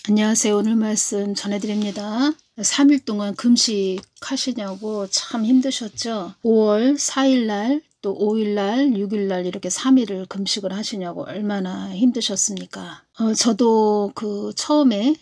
안녕하세요. 오늘 말씀 전해드립니다. 3일 동안 금식하시냐고 참 힘드셨죠? 5월 4일날 또 5일날 6일날 이렇게 3일을 금식을 하시냐고 얼마나 힘드셨습니까? 저도 그 처음에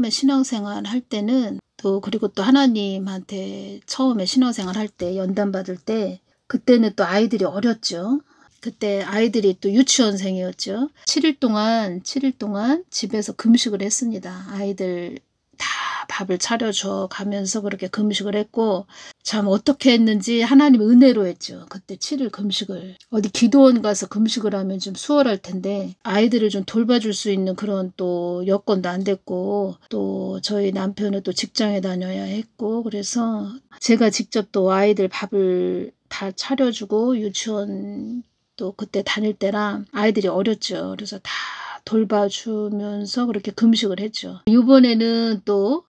신앙생활 할 때는 그리고 또 하나님한테 처음에 신앙생활 할 때 연단 받을 때 그때는 또 아이들이 어렸죠. 그때 아이들이 또 유치원생이었죠. 7일 동안 집에서 금식을 했습니다. 아이들 다 밥을 차려줘 가면서 그렇게 금식을 했고, 참 어떻게 했는지 하나님 은혜로 했죠. 그때 7일 금식을. 어디 기도원 가서 금식을 하면 좀 수월할 텐데 아이들을 좀 돌봐줄 수 있는 그런 또 여건도 안 됐고, 또 저희 남편은 또 직장에 다녀야 했고, 그래서 제가 직접 또 아이들 밥을 다 차려주고, 유치원 또 그때 다닐 때랑 아이들이 어렸죠. 그래서 다 돌봐주면서 그렇게 금식을 했죠. 이번에는 또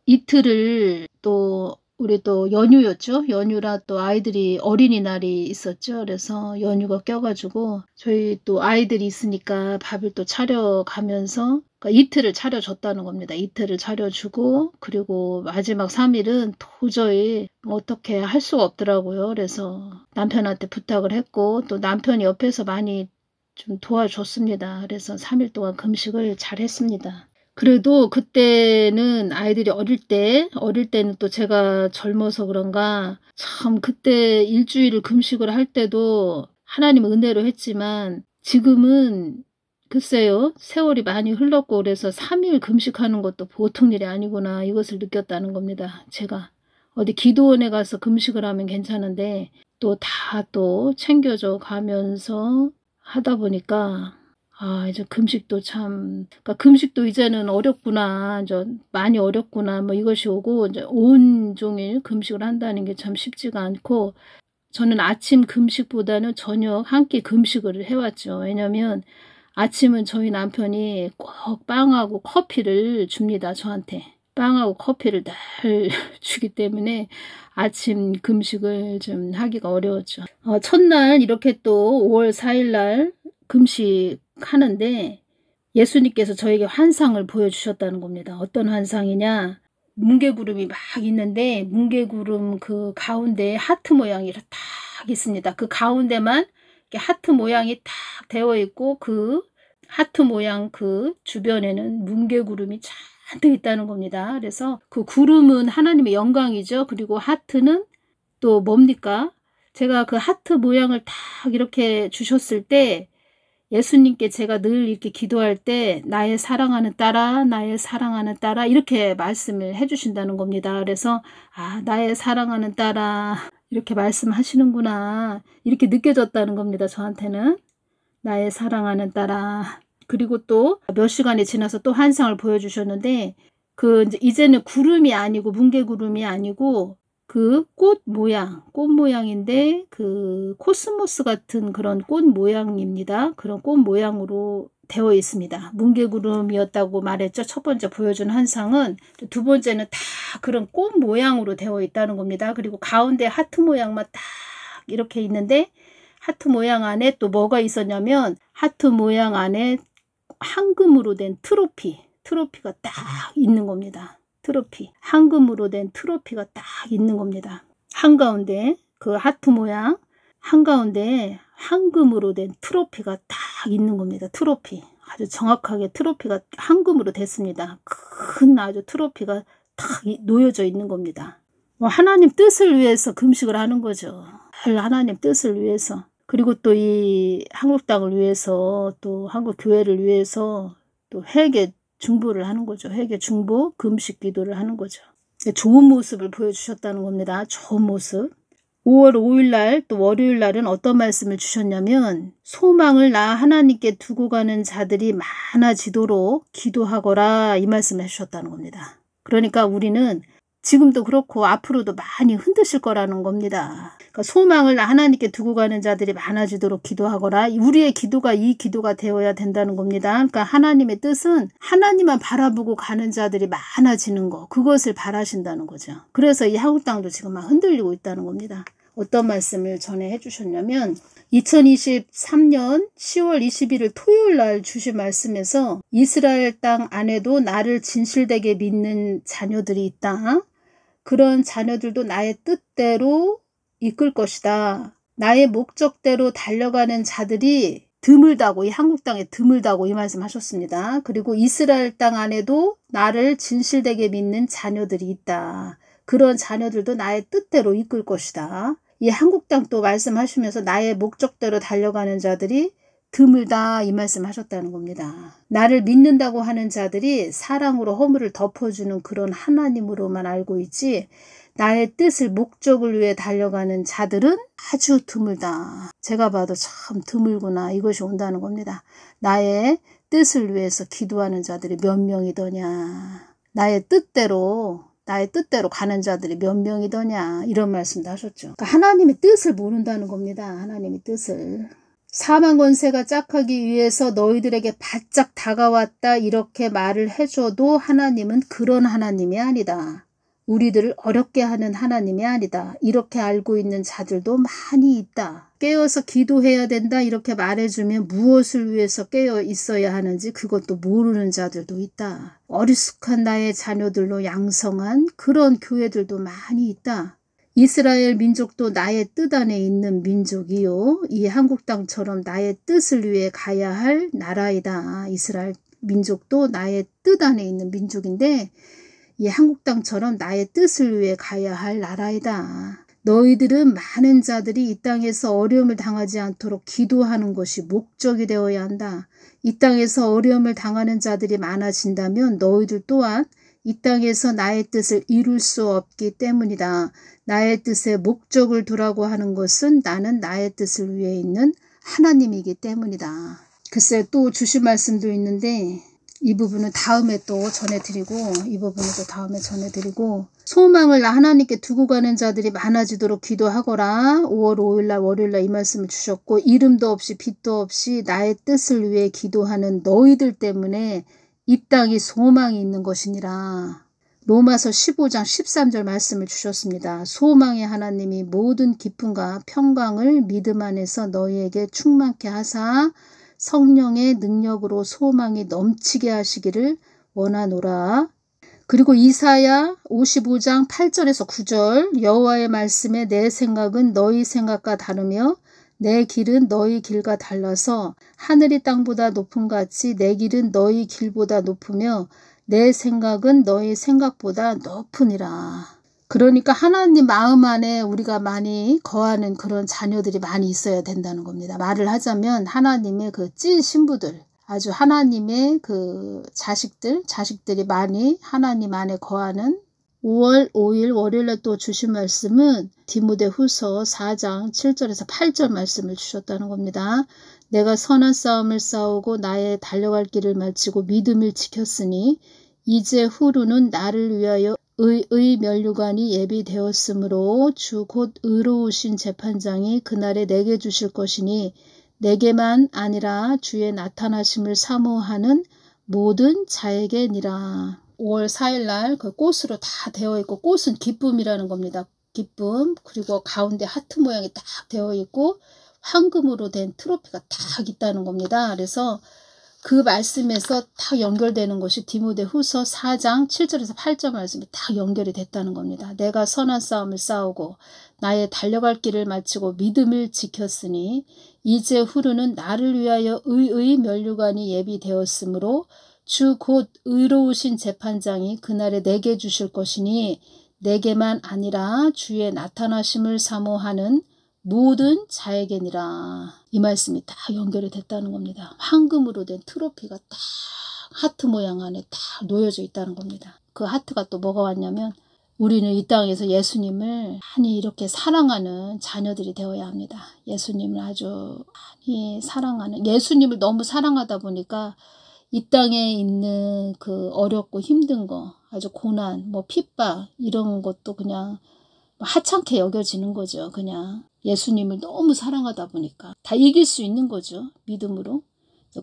이틀을 또 우리 또 연휴였죠. 연휴라 또 아이들이 어린이날이 있었죠. 그래서 연휴가 껴가지고 저희 또 아이들이 있으니까 밥을 또 차려가면서 그러니까 이틀을 차려줬다는 겁니다. 이틀을 차려주고, 그리고 마지막 3일은 도저히 어떻게 할 수가 없더라고요. 그래서 남편한테 부탁을 했고, 또 남편이 옆에서 많이 좀 도와줬습니다. 그래서 3일 동안 금식을 잘 했습니다. 그래도 그때는 아이들이 어릴 때는 또 제가 젊어서 그런가 참 그때 일주일을 금식을 할 때도 하나님 은혜로 했지만, 지금은 글쎄요, 세월이 많이 흘렀고 그래서 3일 금식하는 것도 보통 일이 아니구나, 이것을 느꼈다는 겁니다. 제가 어디 기도원에 가서 금식을 하면 괜찮은데 또 다 또 챙겨줘 가면서 하다 보니까 이제 금식도 참, 그러니까 금식도 이제는 어렵구나, 이제 많이 어렵구나, 뭐 이것이 오고, 이제 온종일 금식을 한다는 게 참 쉽지가 않고, 저는 아침 금식보다는 저녁 한 끼 금식을 해왔죠. 왜냐면 아침은 저희 남편이 꼭 빵하고 커피를 줍니다, 저한테. 빵하고 커피를 늘 주기 때문에 아침 금식을 좀 하기가 어려웠죠. 첫날 이렇게 또 5월 4일날 금식하는데 예수님께서 저에게 환상을 보여주셨다는 겁니다. 어떤 환상이냐? 뭉게구름이 막 있는데 뭉게구름 그 가운데에 하트 모양이 딱 있습니다. 그 가운데만 이렇게 하트 모양이 딱 되어 있고, 그 하트 모양 그 주변에는 뭉게구름이 잔뜩 있다는 겁니다. 그래서 그 구름은 하나님의 영광이죠. 그리고 하트는 또 뭡니까? 제가 그 하트 모양을 딱 이렇게 주셨을 때 예수님께 제가 늘 이렇게 기도할 때 나의 사랑하는 딸아, 나의 사랑하는 딸아, 이렇게 말씀을 해주신다는 겁니다. 그래서 나의 사랑하는 딸아, 이렇게 말씀하시는구나, 이렇게 느껴졌다는 겁니다. 저한테는 나의 사랑하는 딸아. 그리고 또 몇 시간이 지나서 또 환상을 보여주셨는데, 이제는 구름이 아니고 뭉게구름이 아니고 그 꽃 모양인데 그 코스모스 같은 그런 꽃 모양입니다. 그런 꽃 모양으로 되어 있습니다. 뭉게구름이었다고 말했죠. 첫 번째 보여준 환상은. 두 번째는 다 그런 꽃 모양으로 되어 있다는 겁니다. 그리고 가운데 하트 모양만 딱 이렇게 있는데, 하트 모양 안에 또 뭐가 있었냐면, 하트 모양 안에 황금으로 된 트로피가 딱 있는 겁니다. 트로피, 황금으로 된 트로피가 딱 있는 겁니다. 한가운데 그 하트 모양 한가운데 황금으로 된 트로피가 딱 있는 겁니다. 트로피, 아주 정확하게 트로피가 황금으로 됐습니다. 큰 아주 트로피가 딱 놓여져 있는 겁니다. 하나님 뜻을 위해서 금식을 하는 거죠. 하나님 뜻을 위해서. 그리고 또 이 한국 땅을 위해서, 또 한국 교회를 위해서 또 회개 중보를 하는 거죠. 회개 중보 금식 기도를 하는 거죠. 좋은 모습을 보여주셨다는 겁니다. 좋은 모습. 5월 5일날 또 월요일날은 어떤 말씀을 주셨냐면, 소망을 나 하나님께 두고 가는 자들이 많아지도록 기도하거라, 이 말씀을 해주셨다는 겁니다. 그러니까 우리는 지금도 그렇고 앞으로도 많이 흔드실 거라는 겁니다. 그러니까 소망을 하나님께 두고 가는 자들이 많아지도록 기도하거라. 우리의 기도가 이 기도가 되어야 된다는 겁니다. 그러니까 하나님의 뜻은 하나님만 바라보고 가는 자들이 많아지는 거, 그것을 바라신다는 거죠. 그래서 이 한국 땅도 지금 막 흔들리고 있다는 겁니다. 어떤 말씀을 전해 주셨냐면 2023년 10월 21일 토요일 날 주신 말씀에서 이스라엘 땅 안에도 나를 진실되게 믿는 자녀들이 있다. 그런 자녀들도 나의 뜻대로 이끌 것이다. 나의 목적대로 달려가는 자들이 드물다고, 이 한국 땅에 드물다고 이 말씀 하셨습니다. 그리고 이스라엘 땅 안에도 나를 진실되게 믿는 자녀들이 있다. 그런 자녀들도 나의 뜻대로 이끌 것이다. 이 한국 땅 또 말씀하시면서 나의 목적대로 달려가는 자들이 드물다 이 말씀 하셨다는 겁니다. 나를 믿는다고 하는 자들이 사랑으로 허물을 덮어주는 그런 하나님으로만 알고 있지 나의 뜻을 목적을 위해 달려가는 자들은 아주 드물다. 제가 봐도 참 드물구나. 이것이 온다는 겁니다. 나의 뜻을 위해서 기도하는 자들이 몇 명이더냐. 나의 뜻대로 가는 자들이 몇 명이더냐. 이런 말씀도 하셨죠. 그러니까 하나님의 뜻을 모른다는 겁니다. 하나님의 뜻을. 사망 권세가 짝하기 위해서 너희들에게 바짝 다가왔다 이렇게 말을 해줘도 하나님은 그런 하나님이 아니다. 우리들을 어렵게 하는 하나님이 아니다. 이렇게 알고 있는 자들도 많이 있다. 깨어서 기도해야 된다 이렇게 말해주면 무엇을 위해서 깨어 있어야 하는지 그것도 모르는 자들도 있다. 어리숙한 나의 자녀들로 양성한 그런 교회들도 많이 있다. 이스라엘 민족도 나의 뜻 안에 있는 민족이요. 이 한국 땅처럼 나의 뜻을 위해 가야 할 나라이다. 이스라엘 민족도 나의 뜻 안에 있는 민족인데 이 한국 땅처럼 나의 뜻을 위해 가야 할 나라이다. 너희들은 많은 자들이 이 땅에서 어려움을 당하지 않도록 기도하는 것이 목적이 되어야 한다. 이 땅에서 어려움을 당하는 자들이 많아진다면 너희들 또한 이 땅에서 나의 뜻을 이룰 수 없기 때문이다. 나의 뜻에 목적을 두라고 하는 것은 나는 나의 뜻을 위해 있는 하나님이기 때문이다. 글쎄 또 주신 말씀도 있는데 이 부분은 다음에 또 전해드리고 소망을 하나님께 두고 가는 자들이 많아지도록 기도하거라. 5월 5일날 월요일날 이 말씀을 주셨고 이름도 없이 빛도 없이 나의 뜻을 위해 기도하는 너희들 때문에 이 땅이 소망이 있는 것이니라. 로마서 15장 13절 말씀을 주셨습니다. 소망의 하나님이 모든 기쁨과 평강을 믿음 안에서 너희에게 충만케 하사 성령의 능력으로 소망이 넘치게 하시기를 원하노라. 그리고 이사야 55장 8절에서 9절 여호와의 말씀에 내 생각은 너희 생각과 다르며 내 길은 너희 길과 달라서 하늘이 땅보다 높음 같이 내 길은 너희 길보다 높으며 내 생각은 너희 생각보다 높으니라. 그러니까 하나님 마음 안에 우리가 많이 거하는 그런 자녀들이 많이 있어야 된다는 겁니다. 말을 하자면 하나님의 그 찐 신부들, 아주 하나님의 그 자식들이 많이 하나님 안에 거하는 5월 5일 월요일에 또 주신 말씀은 디모데후서 4장 7절에서 8절 말씀을 주셨다는 겁니다. 내가 선한 싸움을 싸우고 나의 달려갈 길을 마치고 믿음을 지켰으니 이제 후로는 나를 위하여 의의 면류관이 예비되었으므로 주 곧 의로우신 재판장이 그날에 내게 주실 것이니 내게만 아니라 주의 나타나심을 사모하는 모든 자에게니라. 5월 4일 날 그 꽃으로 다 되어 있고 꽃은 기쁨이라는 겁니다. 기쁨. 그리고 가운데 하트 모양이 딱 되어 있고 황금으로 된 트로피가 딱 있다는 겁니다. 그래서 그 말씀에서 딱 연결되는 것이 디모데후서 4장 7절에서 8절 말씀이 딱 연결이 됐다는 겁니다. 내가 선한 싸움을 싸우고 나의 달려갈 길을 마치고 믿음을 지켰으니 이제 후로는 나를 위하여 의의 면류관이 예비되었으므로 주 곧 의로우신 재판장이 그날에 내게 주실 것이니 내게만 아니라 주의 나타나심을 사모하는 모든 자에게니라. 이 말씀이 다 연결이 됐다는 겁니다. 황금으로 된 트로피가 딱 하트 모양 안에 딱 놓여져 있다는 겁니다. 그 하트가 또 뭐가 왔냐면 우리는 이 땅에서 예수님을 많이 이렇게 사랑하는 자녀들이 되어야 합니다. 예수님을 아주 많이 사랑하는, 예수님을 너무 사랑하다 보니까 이 땅에 있는 그 어렵고 힘든 거, 아주 고난, 뭐 핍박 이런 것도 그냥 하찮게 여겨지는 거죠. 그냥 예수님을 너무 사랑하다 보니까 다 이길 수 있는 거죠. 믿음으로.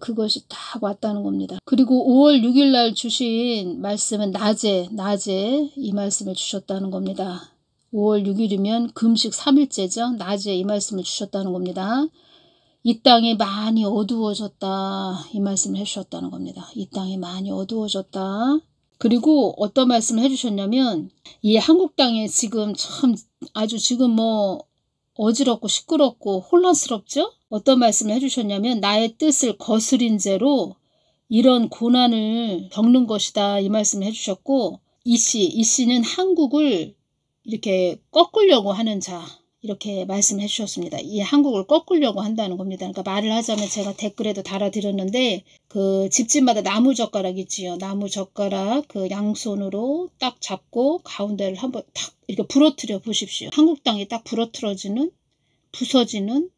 그것이 다 왔다는 겁니다. 그리고 5월 6일 날 주신 말씀은 낮에 이 말씀을 주셨다는 겁니다. 5월 6일이면 금식 3일째죠. 낮에 이 말씀을 주셨다는 겁니다. 이 땅이 많이 어두워졌다. 이 말씀을 해주셨다는 겁니다. 이 땅이 많이 어두워졌다. 그리고 어떤 말씀을 해주셨냐면 이 한국 땅에 지금 참 아주 지금 뭐 어지럽고 시끄럽고 혼란스럽죠? 어떤 말씀을 해주셨냐면 나의 뜻을 거스린 죄로 이런 고난을 겪는 것이다. 이 말씀을 해주셨고 이 씨는 한국을 이렇게 꺾으려고 하는 자 이렇게 말씀해 주셨습니다. 이 한국을 꺾으려고 한다는 겁니다. 그러니까 말을 하자면 제가 댓글에도 달아드렸는데 그 집집마다 나무 젓가락 있지요. 나무 젓가락 그 양손으로 딱 잡고 가운데를 한번 탁 이렇게 부러뜨려 보십시오. 한국 땅이 딱 부러뜨려지는 부서지는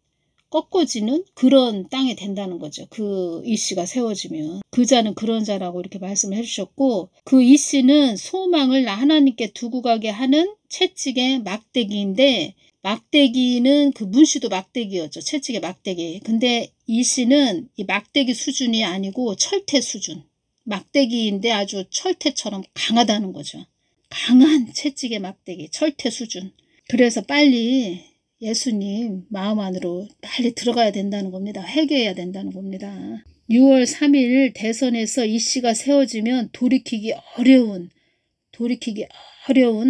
꺾어지는 그런 땅이 된다는 거죠. 그 이씨가 세워지면 그 자는 그런 자라고 이렇게 말씀을 해주셨고 그 이씨는 소망을 하나님께 두고 가게 하는 채찍의 막대기인데 막대기는 그 문씨도 막대기였죠. 채찍의 막대기. 근데 이씨는 이 막대기 수준이 아니고 철퇴 수준. 막대기인데 아주 철퇴처럼 강하다는 거죠. 강한 채찍의 막대기, 철퇴 수준. 그래서 빨리 예수님 마음 안으로 빨리 들어가야 된다는 겁니다. 회개해야 된다는 겁니다. 6월 3일 대선에서 이 씨가 세워지면 돌이키기 어려운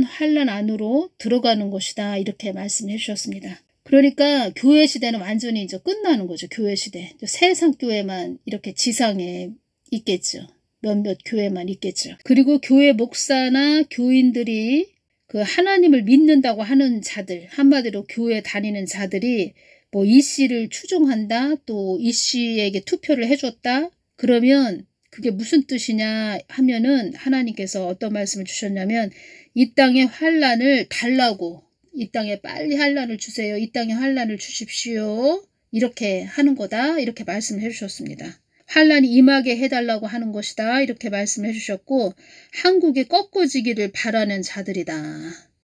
환란 안으로 들어가는 것이다. 이렇게 말씀해 주셨습니다. 그러니까 교회 시대는 완전히 이제 끝나는 거죠. 교회 시대. 세상 교회만 이렇게 지상에 있겠죠. 몇몇 교회만 있겠죠. 그리고 교회 목사나 교인들이 그 하나님을 믿는다고 하는 자들, 한마디로 교회 다니는 자들이 뭐 이 씨를 추종한다, 또 이 씨에게 투표를 해줬다, 그러면 그게 무슨 뜻이냐 하면은 하나님께서 어떤 말씀을 주셨냐면 이 땅에 환란을 달라고, 이 땅에 빨리 환란을 주세요, 이 땅에 환란을 주십시오, 이렇게 하는 거다, 이렇게 말씀을 해주셨습니다. 환란이 임하게 해달라고 하는 것이다. 이렇게 말씀해 주셨고 한국이 꺾어지기를 바라는 자들이다.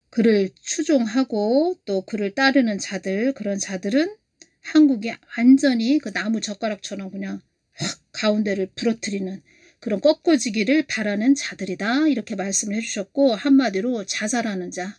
그를 추종하고 또 그를 따르는 자들, 그런 자들은 한국이 완전히 그 나무 젓가락처럼 그냥 확 가운데를 부러뜨리는 그런 꺾어지기를 바라는 자들이다. 이렇게 말씀을 해주셨고 한마디로 자살하는 자,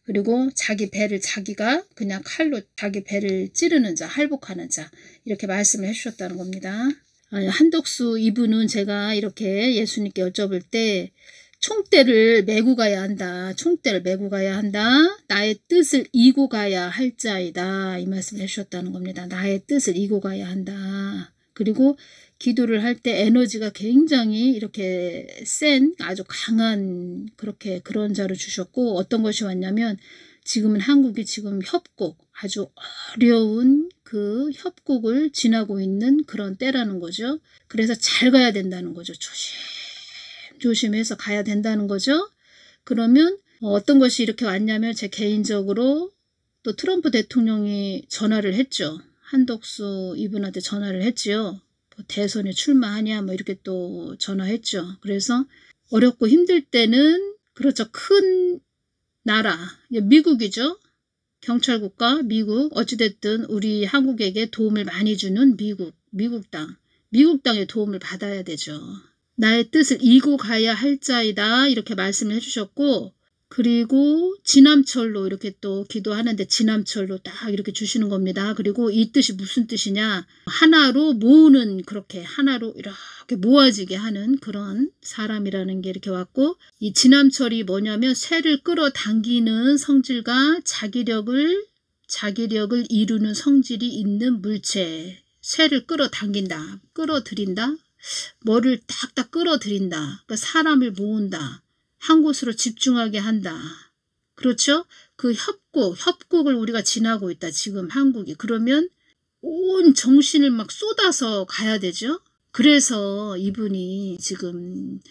그리고 자기 배를 자기가 그냥 칼로 자기 배를 찌르는 자, 할복하는 자, 이렇게 말씀을 해주셨다는 겁니다. 한덕수 이분은 제가 이렇게 예수님께 여쭤볼 때 총대를 메고 가야 한다. 총대를 메고 가야 한다. 나의 뜻을 이고 가야 할 자이다. 이 말씀을 해주셨다는 겁니다. 나의 뜻을 이고 가야 한다. 그리고 기도를 할 때 에너지가 굉장히 이렇게 센 아주 강한 그런 자를 주셨고 어떤 것이 왔냐면 지금은 한국이 지금 협곡, 아주 어려운 그 협곡을 지나고 있는 그런 때라는 거죠. 그래서 잘 가야 된다는 거죠. 조심해서 가야 된다는 거죠. 그러면 어떤 것이 이렇게 왔냐면 제 개인적으로 또 트럼프 대통령이 전화를 했죠. 한덕수 이분한테 전화를 했지요. 뭐 대선에 출마하냐 뭐 이렇게 또 전화했죠. 그래서 어렵고 힘들 때는 그렇죠. 큰 나라, 미국이죠. 경찰국가 미국, 어찌됐든 우리 한국에게 도움을 많이 주는 미국 땅의 도움을 받아야 되죠. 나의 뜻을 이고 가야 할 자이다. 이렇게 말씀을 해주셨고 그리고 지남철로 이렇게 또 기도하는데 지남철로 딱 이렇게 주시는 겁니다. 그리고 이 뜻이 무슨 뜻이냐, 하나로 모으는, 그렇게 하나로 이렇게 모아지게 하는 그런 사람이라는 게 이렇게 왔고 이 지남철이 뭐냐면 쇠를 끌어당기는 성질과 자기력을 이루는 성질이 있는 물체. 쇠를 끌어당긴다, 끌어들인다, 뭐를 딱딱 끌어들인다, 그러니까 사람을 모은다, 한 곳으로 집중하게 한다. 그렇죠? 그 협곡을 우리가 지나고 있다. 지금 한국이. 그러면 온 정신을 막 쏟아서 가야 되죠. 그래서 이분이 지금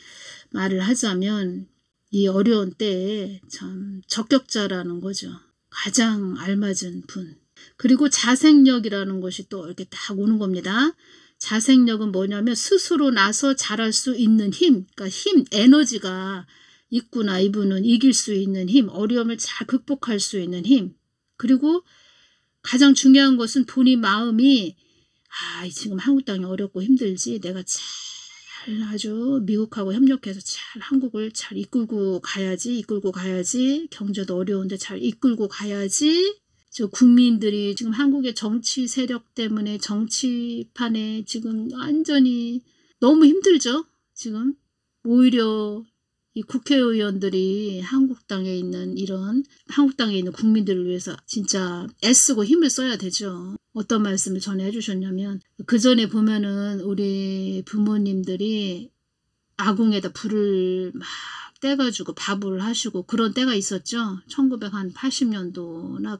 말을 하자면 이 어려운 때에 참 적격자라는 거죠. 가장 알맞은 분. 그리고 자생력이라는 것이 또 이렇게 딱 오는 겁니다. 자생력은 뭐냐면 스스로 나서 잘할 수 있는 힘, 그러니까 힘, 에너지가 있구나. 이분은 이길 수 있는 힘, 어려움을 잘 극복할 수 있는 힘. 그리고 가장 중요한 것은 본인 마음이 지금 한국 땅이 어렵고 힘들지, 내가 잘 아주 미국하고 협력해서 잘 한국을 잘 이끌고 가야지, 경제도 어려운데 잘 이끌고 가야지. 저 국민들이 지금 한국의 정치 세력 때문에 정치판에 지금 완전히 너무 힘들죠. 지금 오히려 이 국회의원들이 한국당에 있는 국민들을 위해서 진짜 애쓰고 힘을 써야 되죠. 어떤 말씀을 전해 주셨냐면, 그 전에 보면은 우리 부모님들이 아궁에다 불을 막 떼가지고 밥을 하시고 그런 때가 있었죠. 1980년도나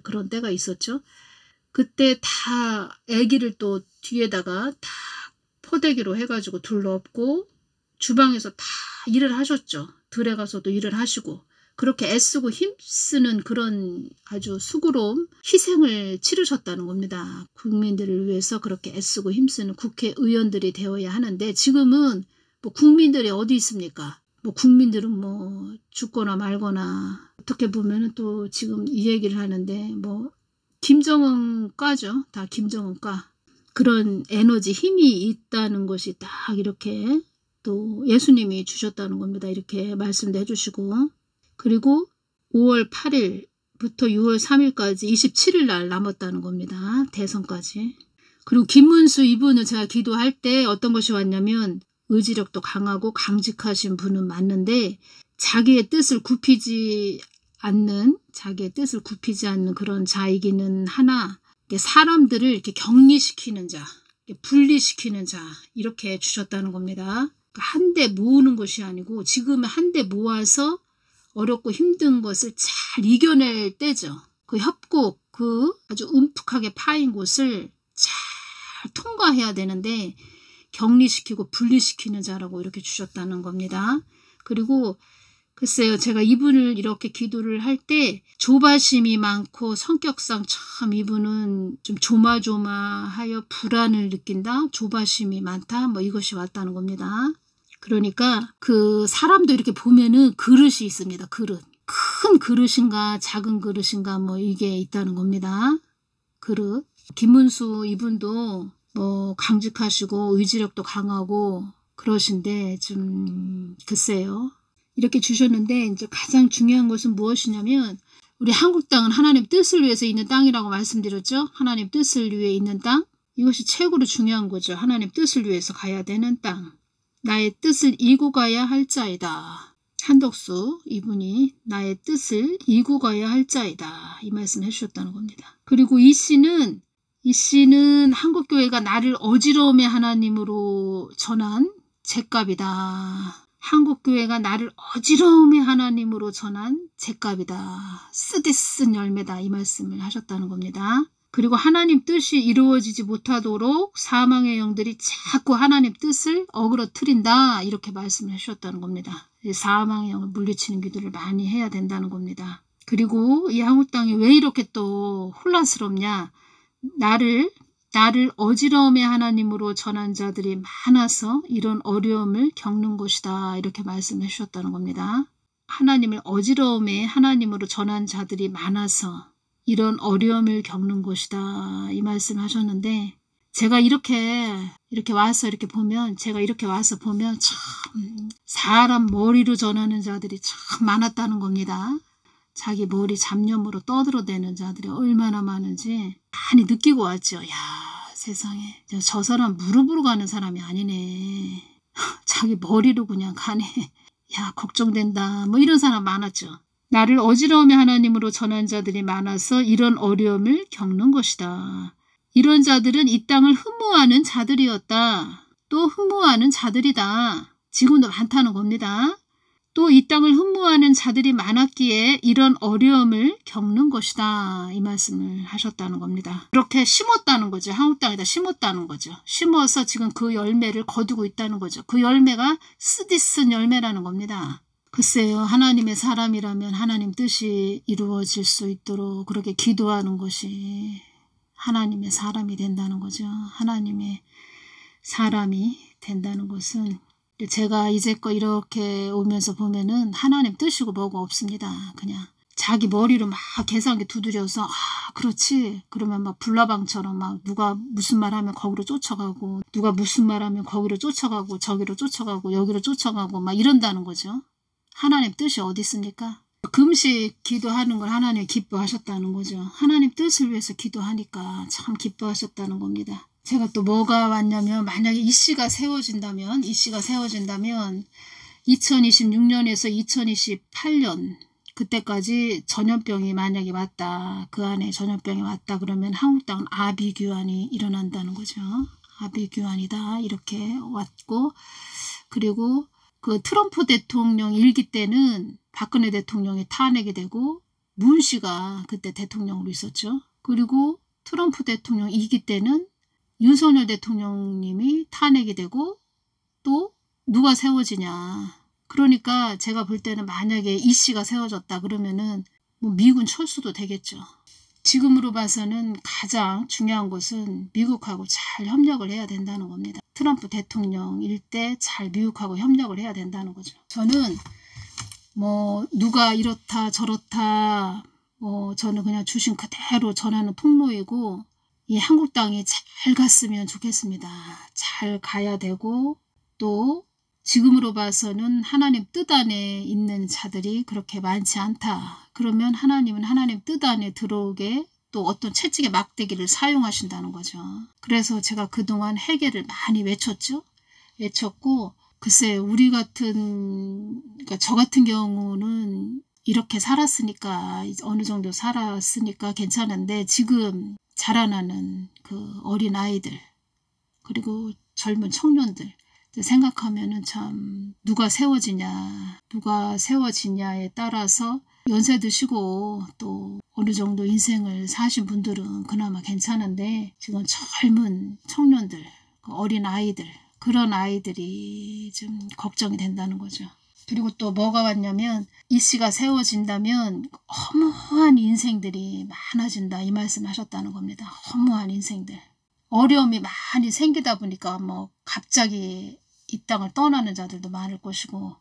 그런 때가 있었죠. 그때 다 아기를 또 뒤에다가 다 포대기로 해가지고 둘러엎고 주방에서 다 일을 하셨죠. 들에 가서도 일을 하시고 그렇게 애쓰고 힘쓰는 그런 아주 수고로움, 희생을 치르셨다는 겁니다. 국민들을 위해서 그렇게 애쓰고 힘쓰는 국회의원들이 되어야 하는데, 지금은 뭐 국민들이 어디 있습니까? 뭐 국민들은 뭐 죽거나 말거나, 어떻게 보면은 또 지금 이 얘기를 하는데 뭐 김정은과죠. 다 김정은과. 그런 에너지, 힘이 있다는 것이 딱 이렇게 또 예수님이 주셨다는 겁니다. 이렇게 말씀도 해주시고, 그리고 5월 8일부터 6월 3일까지 27일 날 남았다는 겁니다. 대선까지. 그리고 김문수 이분은 제가 기도할 때 어떤 것이 왔냐면, 의지력도 강하고 강직하신 분은 맞는데 자기의 뜻을 굽히지 않는 그런 자이기는 하나, 사람들을 이렇게 격리시키는 자, 분리시키는 자, 이렇게 주셨다는 겁니다. 한데 모으는 것이 아니고 지금 한데 모아서 어렵고 힘든 것을 잘 이겨낼 때죠. 그 협곡, 그 아주 움푹하게 파인 곳을 잘 통과해야 되는데 격리시키고 분리시키는 자라고 이렇게 주셨다는 겁니다. 그리고 글쎄요, 제가 이분을 이렇게 기도를 할 때 조바심이 많고 성격상 참 이분은 좀 조마조마하여 불안을 느낀다, 조바심이 많다, 뭐 이것이 왔다는 겁니다. 그러니까 그 사람도 이렇게 보면은 그릇이 있습니다. 그릇. 큰 그릇인가 작은 그릇인가 뭐 이게 있다는 겁니다. 그릇. 김문수 이분도 뭐 강직하시고 의지력도 강하고 그러신데 좀 글쎄요. 이렇게 주셨는데 이제 가장 중요한 것은 무엇이냐면, 우리 한국 땅은 하나님 뜻을 위해서 있는 땅이라고 말씀드렸죠. 하나님 뜻을 위해 있는 땅. 이것이 최고로 중요한 거죠. 하나님 뜻을 위해서 가야 되는 땅. 나의 뜻을 이고 가야 할 자이다. 한덕수 이분이 나의 뜻을 이고 가야 할 자이다. 이 말씀 해주셨다는 겁니다. 그리고 이 씨는 한국교회가 나를 어지러움의 하나님으로 전한 죗값이다. 한국교회가 나를 어지러움의 하나님으로 전한 죗값이다. 쓰디 쓴 열매다. 이 말씀을 하셨다는 겁니다. 그리고 하나님 뜻이 이루어지지 못하도록 사망의 영들이 자꾸 하나님 뜻을 어그러뜨린다. 이렇게 말씀을 해주셨다는 겁니다. 사망의 영을 물리치는 기도를 많이 해야 된다는 겁니다. 그리고 이 한국 땅이 왜 이렇게 또 혼란스럽냐. 나를 어지러움의 하나님으로 전한 자들이 많아서 이런 어려움을 겪는 것이다. 이렇게 말씀해 주셨다는 겁니다. 하나님을 어지러움의 하나님으로 전한 자들이 많아서 이런 어려움을 겪는 것이다. 이 말씀을 하셨는데, 제가 이렇게 와서 보면 참 사람 머리로 전하는 자들이 참 많았다는 겁니다. 자기 머리 잡념으로 떠들어대는 자들이 얼마나 많은지 많이 느끼고 왔죠. 야, 세상에 저 사람 무릎으로 가는 사람이 아니네. 자기 머리로 그냥 가네. 야, 걱정된다. 뭐 이런 사람 많았죠. 나를 어지러움의 하나님으로 전한 자들이 많아서 이런 어려움을 겪는 것이다. 이런 자들은 이 땅을 흠모하는 자들이었다. 또 흠모하는 자들이다. 지금도 많다는 겁니다. 또 이 땅을 흠모하는 자들이 많았기에 이런 어려움을 겪는 것이다. 이 말씀을 하셨다는 겁니다. 그렇게 심었다는 거죠. 한국 땅에다 심었다는 거죠. 심어서 지금 그 열매를 거두고 있다는 거죠. 그 열매가 쓰디쓴 열매라는 겁니다. 글쎄요. 하나님의 사람이라면 하나님 뜻이 이루어질 수 있도록 그렇게 기도하는 것이 하나님의 사람이 된다는 거죠. 하나님의 사람이 된다는 것은, 제가 이제껏 이렇게 오면서 보면은 하나님 뜻이고 뭐가 없습니다. 그냥 자기 머리로 막 계산기 두드려서 그렇지. 그러면 막 불나방처럼 막 누가 무슨 말 하면 거기로 쫓아가고 누가 무슨 말 하면 거기로 쫓아가고 저기로 쫓아가고 여기로 쫓아가고 막 이런다는 거죠. 하나님 뜻이 어디 있습니까? 금식 기도하는 걸 하나님이 기뻐하셨다는 거죠. 하나님 뜻을 위해서 기도하니까 참 기뻐하셨다는 겁니다. 제가 또 뭐가 왔냐면 만약에 이 씨가 세워진다면 2026년에서 2028년 그때까지 전염병이 만약에 왔다. 그 안에 전염병이 왔다 그러면 한국 땅은 아비규환이 일어난다는 거죠. 아비규환이다 이렇게 왔고 그리고 그 트럼프 대통령 일기 때는 박근혜 대통령이 탄핵이 되고 문 씨가 그때 대통령으로 있었죠. 그리고 트럼프 대통령 2기 때는 윤석열 대통령님이 탄핵이 되고 또 누가 세워지냐. 그러니까 제가 볼 때는 만약에 이 씨가 세워졌다 그러면은 뭐 미군 철수도 되겠죠. 지금으로 봐서는 가장 중요한 것은 미국하고 잘 협력을 해야 된다는 겁니다. 트럼프 대통령일 때 잘 미국하고 협력을 해야 된다는 거죠. 저는 뭐 누가 이렇다 저렇다 뭐 저는 그냥 주신 그대로 전하는 통로이고 이 한국 땅이 잘 갔으면 좋겠습니다. 잘 가야 되고 또 지금으로 봐서는 하나님 뜻 안에 있는 자들이 그렇게 많지 않다. 그러면 하나님은 하나님 뜻 안에 들어오게 또 어떤 채찍의 막대기를 사용하신다는 거죠. 그래서 제가 그동안 회개를 많이 외쳤고 글쎄 우리 같은 그러니까 저 같은 경우는 이렇게 살았으니까 어느 정도 살았으니까 괜찮은데 지금 자라나는 그 어린 아이들 그리고 젊은 청년들 생각하면은 참 누가 세워지냐에 따라서 연세 드시고 또 어느 정도 인생을 사신 분들은 그나마 괜찮은데 지금 젊은 청년들, 어린 아이들 그런 아이들이 좀 걱정이 된다는 거죠. 그리고 또 뭐가 왔냐면 이 씨가 세워진다면 허무한 인생들이 많아진다 이 말씀하셨다는 겁니다. 허무한 인생들. 어려움이 많이 생기다 보니까 뭐 갑자기 이 땅을 떠나는 자들도 많을 것이고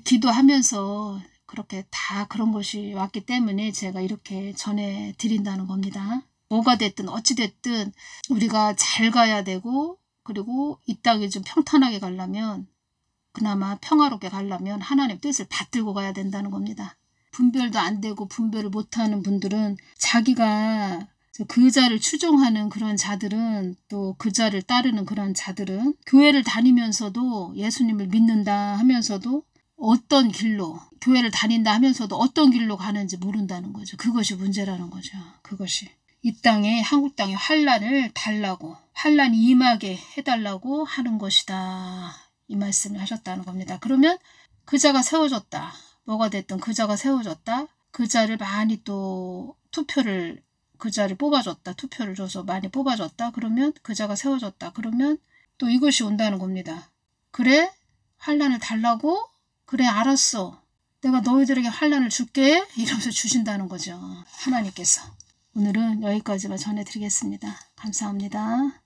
기도하면서 그렇게 다 그런 것이 왔기 때문에 제가 이렇게 전해드린다는 겁니다. 뭐가 됐든 어찌 됐든 우리가 잘 가야 되고 그리고 이 땅이 좀 평탄하게 가려면 그나마 평화롭게 가려면 하나님 뜻을 받들고 가야 된다는 겁니다. 분별도 안 되고 분별을 못하는 분들은 자기가 그 자를 추종하는 그런 자들은 또 그 자를 따르는 그런 자들은 교회를 다니면서도 예수님을 믿는다 하면서도 어떤 길로 교회를 다닌다 하면서도 어떤 길로 가는지 모른다는 거죠. 그것이 문제라는 거죠. 그것이 이 땅에 한국 땅에 환란을 달라고 환란이 임하게 해달라고 하는 것이다. 이 말씀을 하셨다는 겁니다. 그러면 그 자가 세워졌다. 뭐가 됐든 그 자가 세워졌다. 그 자를 많이 또 그 자를 뽑아줬다. 투표를 줘서 많이 뽑아줬다. 그러면 그 자가 세워졌다. 그러면 또 이것이 온다는 겁니다. 그래? 환란을 달라고? 그래 알았어. 내가 너희들에게 환란을 줄게. 이러면서 주신다는 거죠. 하나님께서. 오늘은 여기까지만 전해드리겠습니다. 감사합니다.